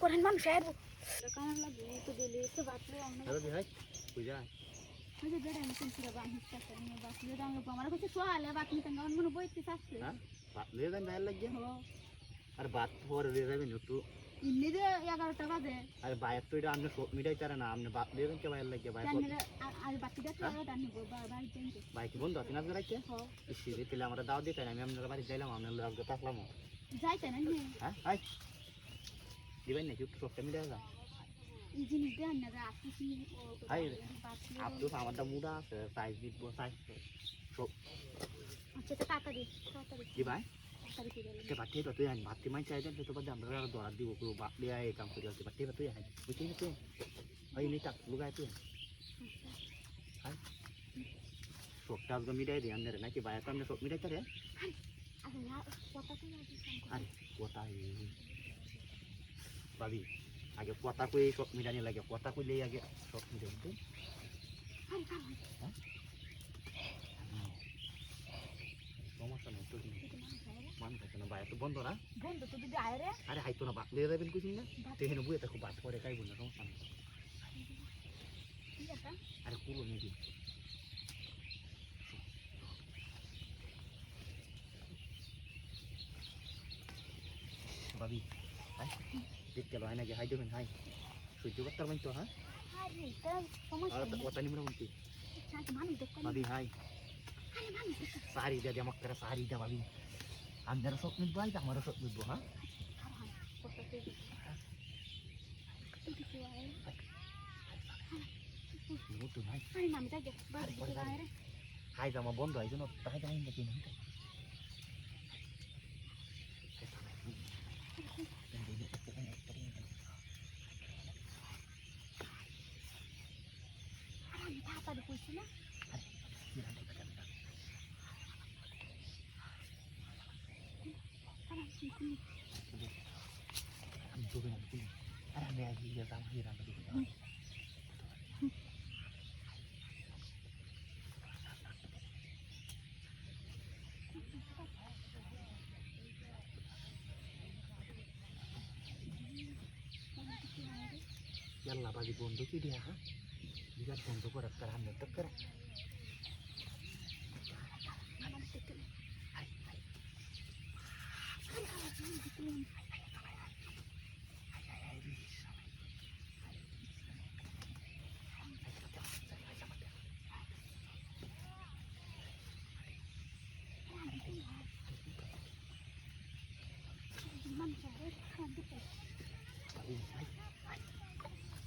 করেন মানুষ আইবো কারণ লাগে তো দিলে তো বাতলে আমরা হ্যালো ভাই বুঝা ওই যে বেড়া মিশন ছিল বাহিরটা করে বাতলে দাও আমার কাছে সোয়ালে বাতলে তো গান মনে বইতে আসছে হ্যাঁ বাতলে দেন ভাই লাগে ও আর বাত পরে দিয়ে যাবেন একটু ইন্নি যে 11টা বাজে আর বাইরে তো এটা আপনি সব মিটাই তারা না আপনি বাতলে দেন কে বাইরে লাগে বাইরে আর বাতিটা তো দানি বাড়ি দেন বাইক বন্ধ আছে না রাখতে ইসি দিলে আমরা দাও দিতে আমি আপনার বাড়ি যাইলাম আপনার লোক থাকলাম যাইতে না হ্যাঁ হাই দিবেন নাকি একটু সবটা মিটাই যা এই জিনিস দেন না আসছি হাই আপনি আমারটা মুডা আছে সাইজ দিব সাইজ সব আচ্ছা তো টাকা দি কি ভাই কে বাটি তো তুই আন বাটি মাই চাই দেন তো বাদ আমরা দরা দিব কো বাপ দিয়া এই কাম করি আছে বাটি তুই আন বুঝি না তুই ওই নি টাক লুগাই তুই হাই সবটা আজকে মিটাই দি আনরে নাকি ভাই তো আপনি সব মিটাই তারে আরে না কথা তো আরে কথা ভাবি আগে কথা কই সব মিটানি লাগে কথা কইলেই আগে সব মিটাই দিতে সমস্যা নেই তো মানুষ আছে না বাইরে তো বন্ধ না বন্ধ তো দিদি আয় রে আরে হাইতো না বাতলে যাবেন কইছিস না তেহেন বুয়ে দেখো বাত পরে খাইব না সমস্যা নেই আরে কুলো নিয়ে দিন ভাবি হাই দেখতে লো হয় নাকি হাই দেবেন হাই সহ্য করতে পারবেন তো হ্যাঁ আরে এটা সমস্যা আর কথা নিমরা বলতে শান্ত মানুষ দেখো ভাবি হাই আরে মানুষ দেখো সারি দে আমাকে করে সারি দে ভাবি আমি যারা সব নিব ভাই আমারও সব নিব হ্যাঁ নতুন হাই আরে নাম যাই বাড়ি আয় রে হাই জামা বন্ধ হয় যেন তাই যাই নাকি আমি তাড়াতাড়ি কইছি না আমি তোকে না আরে আমি আজ গিয়ে দাম দিয়ে রান্না দিই yalla bagi bondo ki dia ha biar bondo ko rakar hamne takkar hai hai